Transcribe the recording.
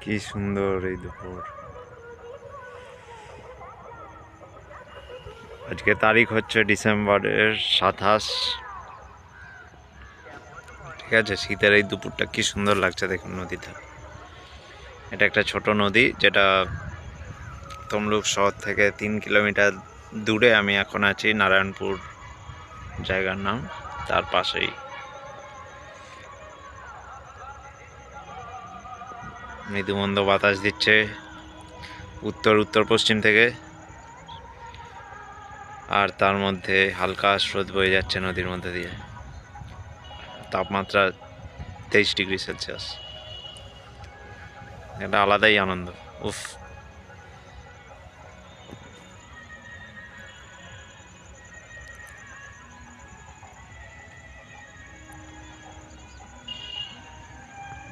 কি সুন্দর এই দুপুর। আজকে তারিখ হচ্ছে ডিসেম্বরের 27। ঠিক আছে, শীতের এই দুপুরটা কি সুন্দর লাগছে দেখুন নদীটা। এটা একটা ছোট নদী যেটা তমলুক শহর থেকে 3 কিলোমিটার দূরে। আমি এখন আছি নারায়ণপুর জায়গার নাম, তার পাশেই। মৃদুমন্দ বাতাস দিচ্ছে উত্তর পশ্চিম থেকে, আর তার মধ্যে হালকা স্রোত বয়ে যাচ্ছে নদীর মধ্যে দিয়ে। তাপমাত্রা 23 ডিগ্রি সেলসিয়াস। এটা আলাদাই আনন্দ। উফ।